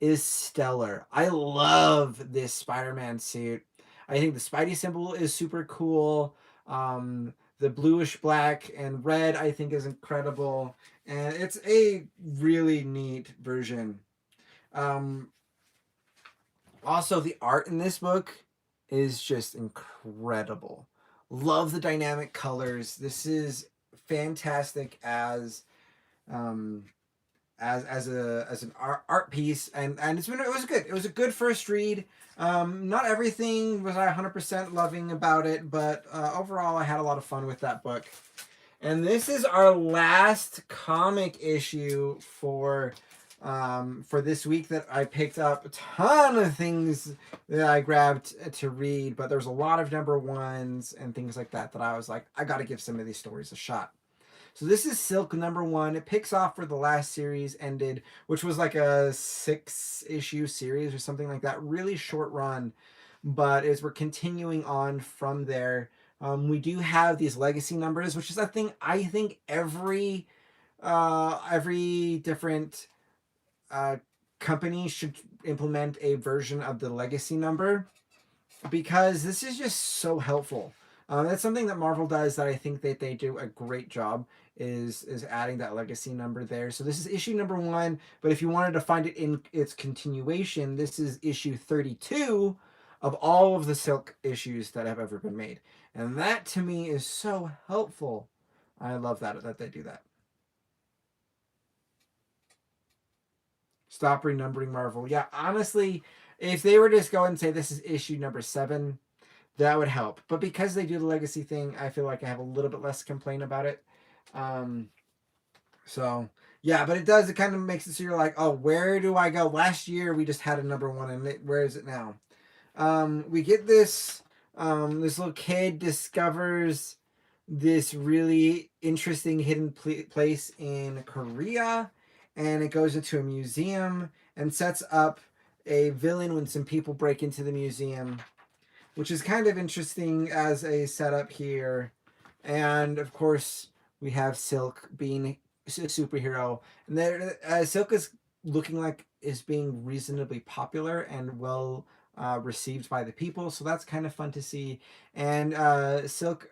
is stellar. I love this Spider-Man suit. I think the Spidey symbol is super cool. The bluish black and red I think is incredible, and it's a really neat version. Um, Also, the art in this book is just incredible. Love the dynamic colors. This is fantastic um, as an art piece, and it was good. It was a good first read. Not everything was I 100% loving about it, but overall, I had a lot of fun with that book. And this is our last comic issue for this week that I picked up. A ton of things that I grabbed to read, but there's a lot of #1s and things like that I was like, I got to give some of these stories a shot. So this is Silk #1. It picks off where the last series ended, which was like a 6-issue series or something like that. Really short run, but as we're continuing on from there, we do have these legacy numbers, which is a thing I think every different uh, company should implement a version of the legacy number because this is just so helpful. That's something that Marvel does that I think that they do a great job is adding that legacy number there. So this is issue #1, but if you wanted to find it in its continuation, this is issue 32 of all of the Silk issues that have ever been made. And that to me is so helpful. I love that they do that. Stop renumbering Marvel. Yeah, honestly, if they were just go and say this is issue #7, that would help. But because they do the legacy thing, I feel like I have a little bit less complaint about it. Um, so yeah, but it does. It kind of makes it so you're like, oh, where do I go? Last year we just had a #1, and where is it now? We get this. This little kid discovers this really interesting hidden place in Korea, and it goes into a museum and sets up a villain when some people break into the museum, which is kind of interesting as a setup here. And of course, we have Silk being a superhero, and there Silk is looking like is being reasonably popular and well received by the people, so that's kind of fun to see. And Silk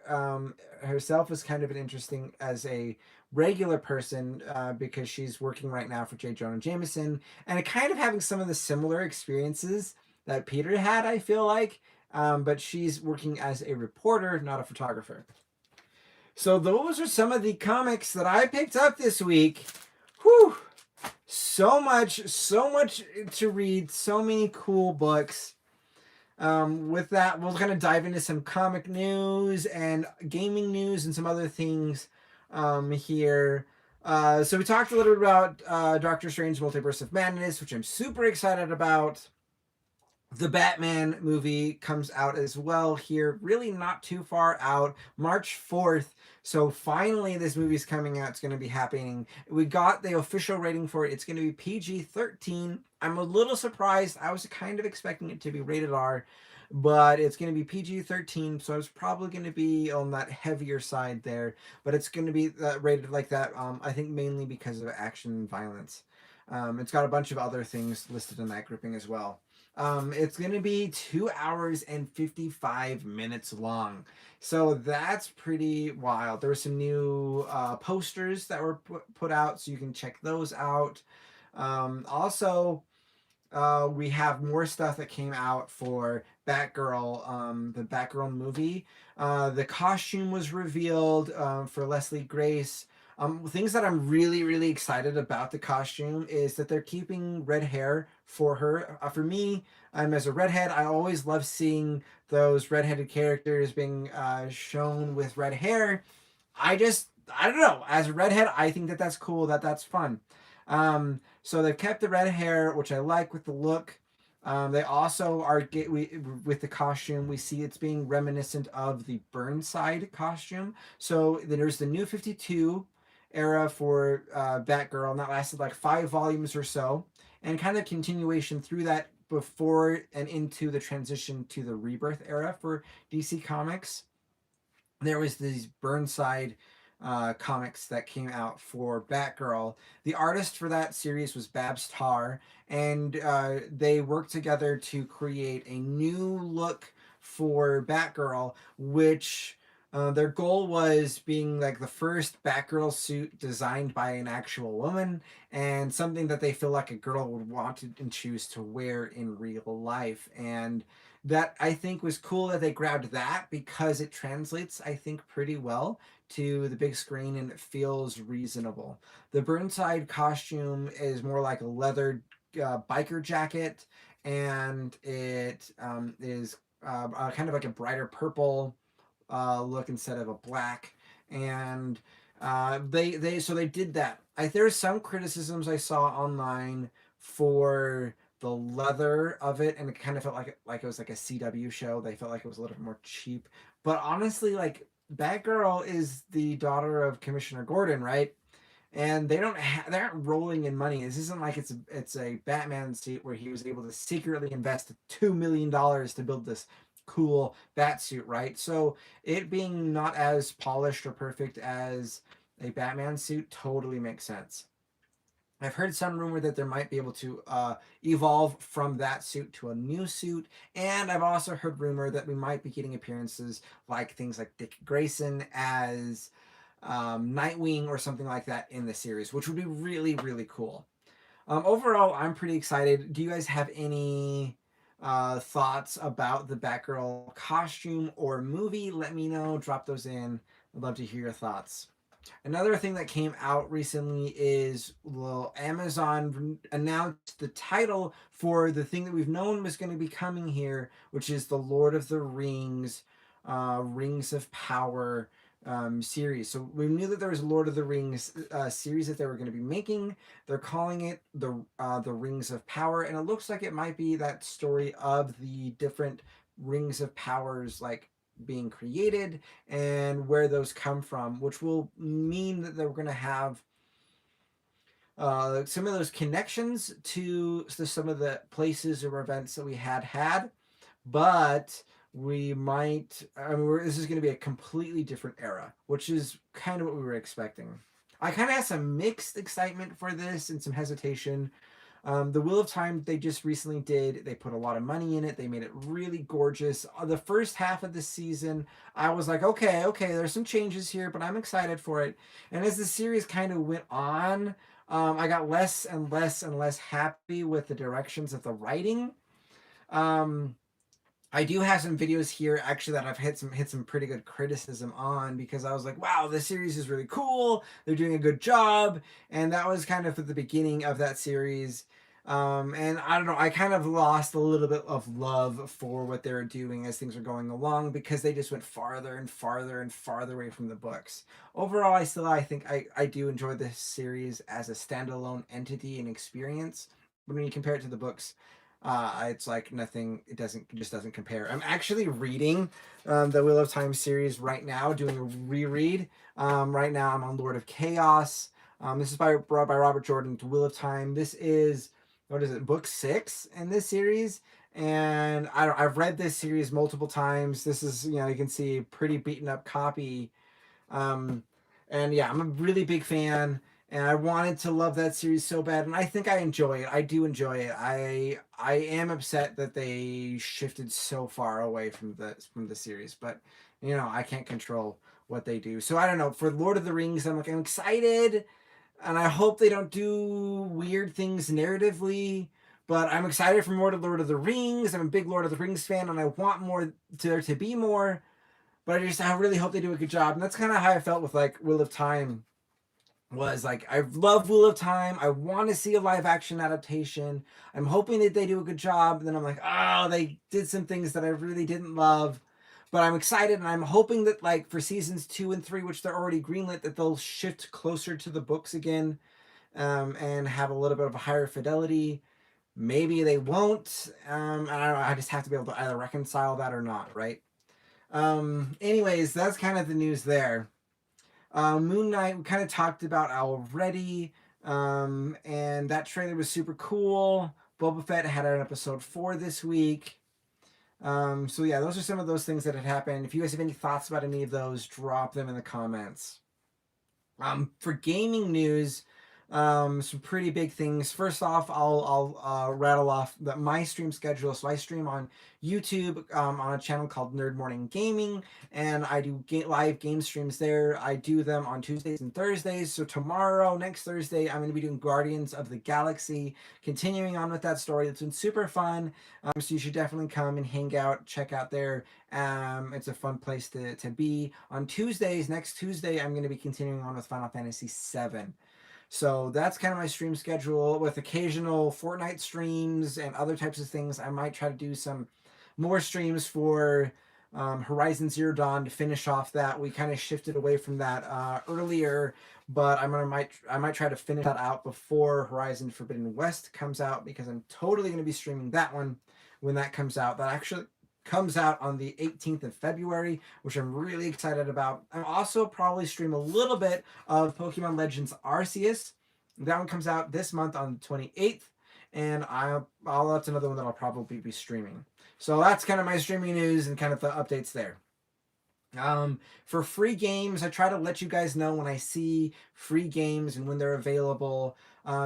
herself is kind of an interesting as a regular person because she's working right now for J. Jonah Jameson and kind of having some of the similar experiences that Peter had, I feel like, but she's working as a reporter, not a photographer. So those are some of the comics that I picked up this week. Whew! So much to read, so many cool books. With that, we'll kind of dive into some comic news and gaming news and some other things here. So we talked a little bit about Doctor Strange Multiverse of Madness, which I'm super excited about. The Batman movie comes out as well here, really not too far out, March 4th. So finally, this movie's coming out. It's going to be happening. We got the official rating for it. It's going to be PG-13. I'm a little surprised. I was kind of expecting it to be rated R, but it's going to be PG-13. So it's probably going to be on that heavier side there. But it's going to be rated like that, I think mainly because of action and violence. It's got a bunch of other things listed in that grouping as well. It's going to be 2 hours and 55 minutes long. So that's pretty wild. There were some new posters that were put out, so you can check those out. Also, we have more stuff that came out for Batgirl, the Batgirl movie. The costume was revealed for Leslie Grace. Things that I'm really, really excited about the costume is that they're keeping red hair for her. For me, as a redhead, I always love seeing those redheaded characters being shown with red hair. I don't know. As a redhead, I think that that's cool. That's fun. So they've kept the red hair, which I like with the look. They also are with the costume. We see it's being reminiscent of the Burnside costume. So there's the New 52 era for Batgirl, and that lasted like 5 volumes or so, and kind of continuation through that before and into the transition to the Rebirth era for DC Comics. There was these Burnside comics that came out for Batgirl. The artist for that series was Babs Tarr, and they worked together to create a new look for Batgirl, which their goal was being like the first Batgirl suit designed by an actual woman, and something that they feel like a girl would want and choose to wear in real life. And that I think was cool that they grabbed that because it translates, I think, pretty well to the big screen and it feels reasonable. The Burnside costume is more like a leather biker jacket, and it is kind of like a brighter purple look instead of a black. And they did that. There's some criticisms I saw online for the leather of it, and it kind of felt like it was like a CW show. They felt like it was a little bit more cheap. But honestly, like Batgirl is the daughter of Commissioner Gordon, right? And they aren't rolling in money. This isn't like it's a Batman suit where he was able to secretly invest $2 million to build this cool bat suit, right? So it being not as polished or perfect as a Batman suit totally makes sense. I've heard some rumor that there might be able to evolve from that suit to a new suit, and I've also heard rumor that we might be getting appearances like things like Dick Grayson as Nightwing or something like that in the series, which would be really, really cool. Overall, I'm pretty excited. Do you guys have any thoughts about the Batgirl costume or movie? Let me know. Drop those in. I'd love to hear your thoughts. Another thing that came out recently is, well, Amazon announced the title for the thing that we've known was going to be coming here, which is the Lord of the Rings, Rings of Power series. So we knew that there was a Lord of the Rings series that they were going to be making. They're calling it the Rings of Power, and it looks like it might be that story of the different Rings of Powers, like being created and where those come from, which will mean that they're going to have some of those connections to some of the places or events that we had, but we might. I mean, this is going to be a completely different era, which is kind of what we were expecting. I kind of had some mixed excitement for this and some hesitation. The Wheel of Time they just recently did. They put a lot of money in it. They made it really gorgeous. The first half of the season, I was like, okay, there's some changes here, but I'm excited for it. And as the series kind of went on, I got less and less and less happy with the directions of the writing. Um, I do have some videos here actually that I've hit some pretty good criticism on because I was like, wow, this series is really cool. They're doing a good job, and that was kind of at the beginning of that series. And I don't know, I kind of lost a little bit of love for what they were doing as things were going along because they just went farther and farther and farther away from the books. Overall, I think I do enjoy this series as a standalone entity and experience. But when you compare it to the books, it's like nothing. It just doesn't compare. I'm actually reading the Wheel of Time series right now, doing a reread. Right now, I'm on Lord of Chaos. This is by Robert Jordan. Wheel of Time. This is, what is it? Book 6 in this series, and I've read this series multiple times. This is, you can see a pretty beaten up copy. Um, and yeah, I'm a really big fan, and I wanted to love that series so bad, and I think I enjoy it. I do enjoy it. I am upset that they shifted so far away from the series, but I can't control what they do. So I don't know. For Lord of the Rings, I'm excited, and I hope they don't do weird things narratively. But I'm excited for more to Lord of the Rings. I'm a big Lord of the Rings fan, and I want more there to be more. But I really hope they do a good job, and that's kind of how I felt with like Wheel of Time. was like, I love Wheel of Time. I want to see a live action adaptation. I'm hoping that they do a good job. And then I'm like, oh, they did some things that I really didn't love. But I'm excited, and I'm hoping that, like, for seasons 2 and 3, which they're already greenlit, that they'll shift closer to the books again, and have a little bit of a higher fidelity. Maybe they won't. I don't know. I just have to be able to either reconcile that or not, right? Anyways, that's kind of the news there. Moon Knight, we kind of talked about already, and that trailer was super cool. Boba Fett had an episode 4 this week. So yeah, those are some of those things that had happened. If you guys have any thoughts about any of those, drop them in the comments. For gaming news, some pretty big things. First off, I'll rattle off my stream schedule. So I stream on YouTube, on a channel called Nerd Morning Gaming, and I do live game streams there. I do them on Tuesdays and Thursdays. So tomorrow, next Thursday, I'm going to be doing Guardians of the Galaxy, continuing on with that story. It's been super fun. So you should definitely come and hang out, check out there. It's a fun place to be. On Tuesdays, next Tuesday, I'm going to be continuing on with Final Fantasy VII. So that's kind of my stream schedule with occasional Fortnite streams and other types of things. I might try to do some more streams for Horizon Zero Dawn to finish off that. We kind of shifted away from that earlier, but I might try to finish that out before Horizon Forbidden West comes out, because I'm totally going to be streaming that one when that comes out. That actually comes out on the 18th of February, which I'm really excited about. I'm also probably stream a little bit of Pokemon Legends Arceus. That one comes out this month on the 28th, and that's another one that I'll probably be streaming. So that's kind of my streaming news and kind of the updates there. For free games, I try to let you guys know when I see free games and when they're available.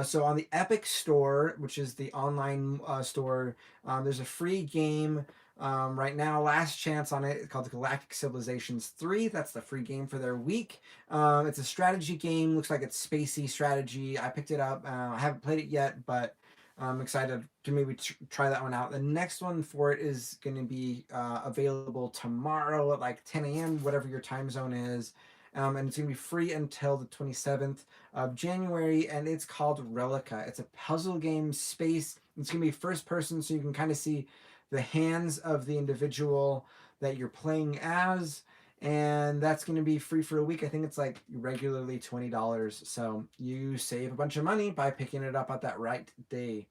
So on the Epic Store, which is the online store, there's a free game right now, last chance on it. It's called Galactic Civilizations 3. That's the free game for their week. It's a strategy game. Looks like it's spacey strategy. I picked it up. I haven't played it yet, but I'm excited to maybe try that one out. The next one for it is going to be available tomorrow at like 10 a.m., whatever your time zone is. And it's going to be free until the 27th of January. And it's called Relica. It's a puzzle game space. It's going to be first person, so you can kind of see the hands of the individual that you're playing as. And that's going to be free for a week. I think it's like regularly $20. So you save a bunch of money by picking it up at that right day.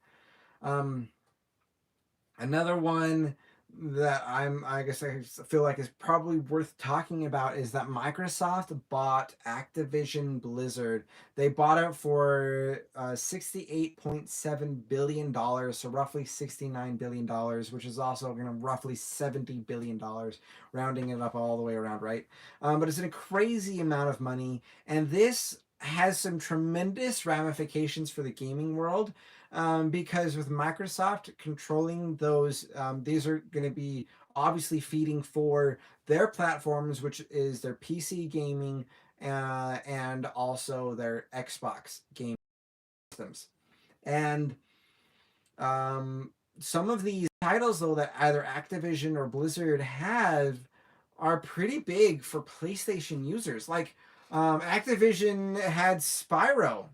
Another one that I guess I feel like is probably worth talking about is that Microsoft bought Activision Blizzard. They bought it for $68.7 billion, so roughly $69 billion, which is also going to roughly $70 billion, rounding it up all the way around, right? But it's a crazy amount of money, and this has some tremendous ramifications for the gaming world. Because with Microsoft controlling those, these are going to be obviously feeding for their platforms, which is their PC gaming and also their Xbox game systems. And some of these titles, though, that either Activision or Blizzard have are pretty big for PlayStation users. Like Activision had Spyro,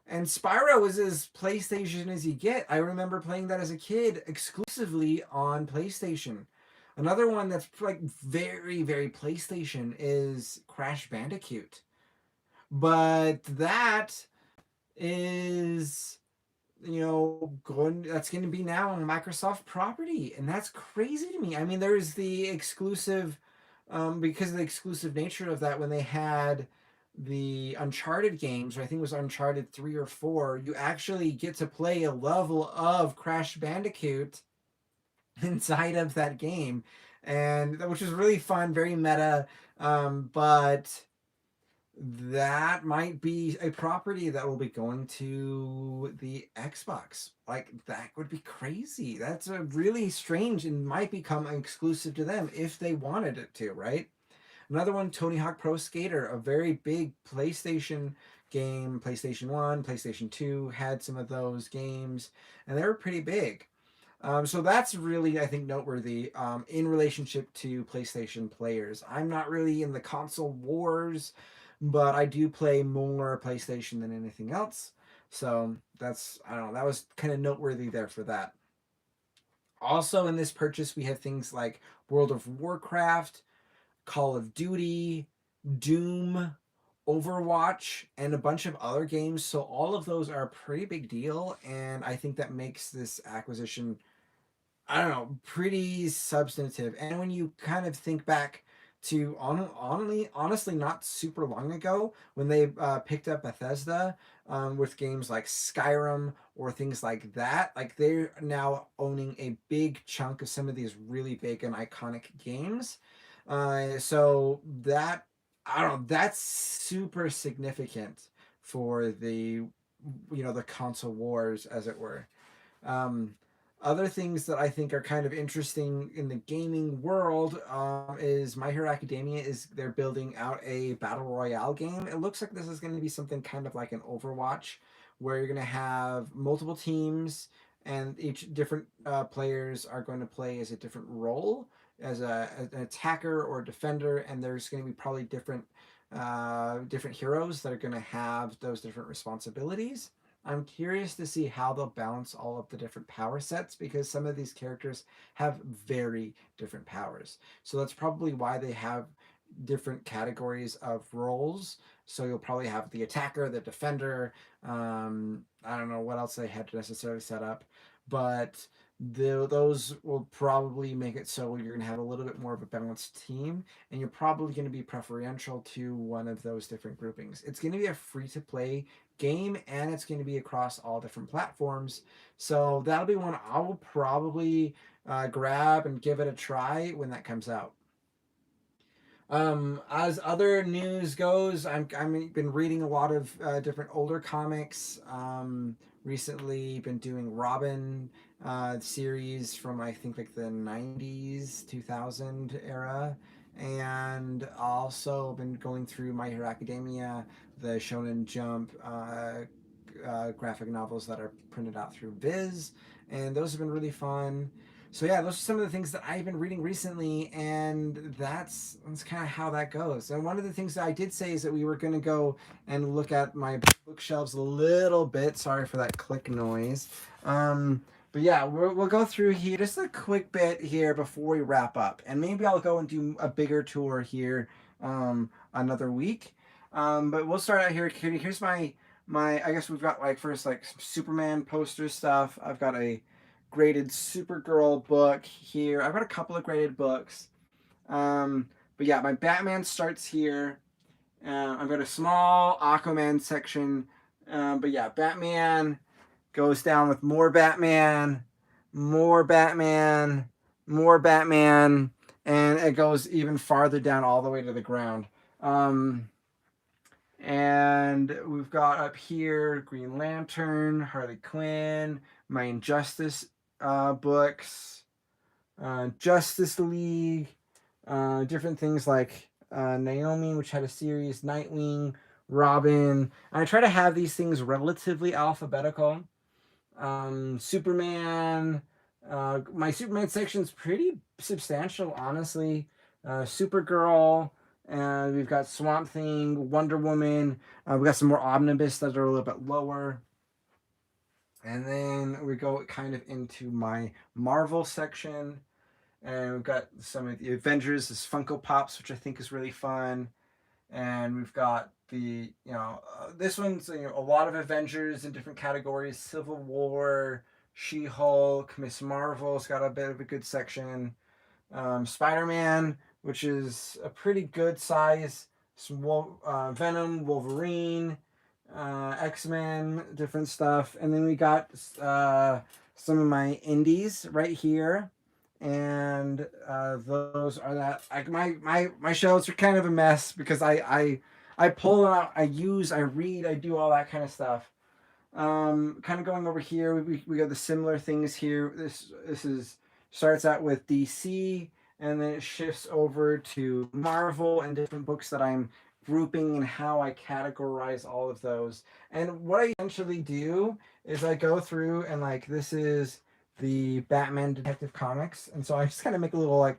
and Spyro was as PlayStation as you get. I remember playing that as a kid exclusively on PlayStation. Another one that's like very, very PlayStation is Crash Bandicoot. But that is, that's going to be now on Microsoft property. And that's crazy to me. I mean, there's the exclusive, because of the exclusive nature of that, when they had the Uncharted games, or I think it was Uncharted 3 or 4, you actually get to play a level of Crash Bandicoot inside of that game, and which is really fun, very meta. But that might be a property that will be going to the Xbox. Like, that would be crazy. That's a really strange, and might become exclusive to them if they wanted it to, right? Another one, Tony Hawk Pro Skater, a very big PlayStation game. PlayStation 1, PlayStation 2 had some of those games, and they were pretty big. So that's really, I think, noteworthy in relationship to PlayStation players. I'm not really in the console wars, but I do play more PlayStation than anything else. So that's, I don't know, that was kind of noteworthy there for that. Also in this purchase, we have things like World of Warcraft, Call of Duty, Doom, Overwatch, and a bunch of other games. So all of those are a pretty big deal, and I think that makes this acquisition, I don't know, pretty substantive. And when you kind of think back to honestly, not super long ago when they picked up Bethesda with games like Skyrim or things like that, like they're now owning a big chunk of some of these really big and iconic games. So that, I don't know, that's super significant for the console wars, as it were. Um, Other things that I think are kind of interesting in the gaming world is My Hero Academia is they're building out a battle royale game. It looks like this is going to be something kind of like an Overwatch, where you're going to have multiple teams and each different players are going to play as a different role, as an attacker or a defender, and there's going to be probably different heroes that are going to have those different responsibilities. I'm curious to see how they'll balance all of the different power sets because some of these characters have very different powers. So that's probably why they have different categories of roles. So you'll probably have the attacker, the defender. I don't know what else they had to necessarily set up, but those will probably make it so you're going to have a little bit more of a balanced team, and you're probably going to be preferential to one of those different groupings. It's going to be a free to play game, and it's going to be across all different platforms. So that'll be one I will probably grab and give it a try when that comes out. As other news goes, I'm been reading a lot of different older comics. Recently, been doing Robin series from I think like the '90s, 2000 era, and also been going through My Hero Academia, the Shonen Jump graphic novels that are printed out through Viz, and those have been really fun. So yeah, those are some of the things that I've been reading recently, and that's kind of how that goes. And one of the things that I did say is that we were going to go and look at my bookshelves a little bit. Sorry for that click noise. But yeah, we'll go through here just a quick bit here before we wrap up, and maybe I'll go and do a bigger tour here another week. But we'll start out here. Here's my. I guess we've got like first like some Superman poster stuff. I've got a graded Supergirl book here. I've got a couple of graded books. But yeah, my Batman starts here. I've got a small Aquaman section. But yeah, Batman goes down with more Batman, more Batman, more Batman, and it goes even farther down all the way to the ground. And we've got up here Green Lantern, Harley Quinn, my Injustice books, Justice League, different things like Naomi, which had a series, Nightwing, Robin. I try to have these things relatively alphabetical. Superman. My Superman section is pretty substantial, honestly. Supergirl. We've got Swamp Thing, Wonder Woman. We've got some more omnibus that are a little bit lower. And then we go kind of into my Marvel section. And we've got some of the Avengers as Funko Pops, which I think is really fun. And we've got this one's a lot of Avengers in different categories: Civil War, She-Hulk, Miss Marvel's got a bit of a good section. Spider-Man, which is a pretty good size. Venom, Wolverine, X-Men, different stuff. And then we got some of my indies right here. And those are that. My shelves are kind of a mess because I pull out, I use, I read, I do all that kind of stuff. Kind of going over here, we got the similar things here. This is starts out with DC, and then it shifts over to Marvel and different books that I'm grouping and how I categorize all of those. And what I essentially do is I go through and like this is the Batman Detective Comics, and so I just kind of make a little like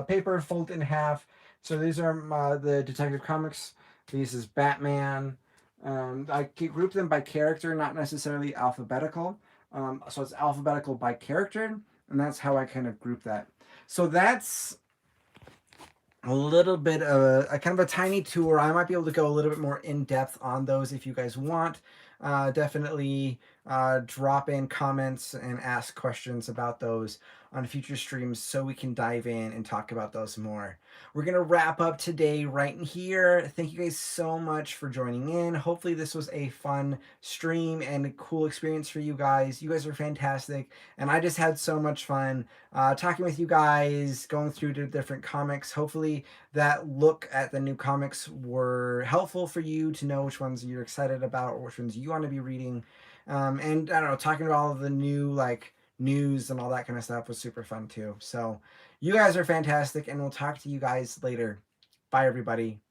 paper, fold in half. So these are the Detective Comics This is Batman. I group them by character, not necessarily alphabetical. So it's alphabetical by character, and that's how I kind of group that. So that's a little bit of a kind of a tiny tour. I might be able to go a little bit more in depth on those if you guys want. Definitely drop in comments and ask questions about those on future streams so we can dive in and talk about those more. We're going to wrap up today right in here. Thank you guys so much for joining in. Hopefully, this was a fun stream and a cool experience for you guys. You guys are fantastic, and I just had so much fun talking with you guys, going through the different comics. Hopefully, that look at the new comics were helpful for you to know which ones you're excited about or which ones you want to be reading. And I don't know, talking about all of the new like news and all that kind of stuff was super fun too. So you guys are fantastic, and we'll talk to you guys later. Bye, everybody.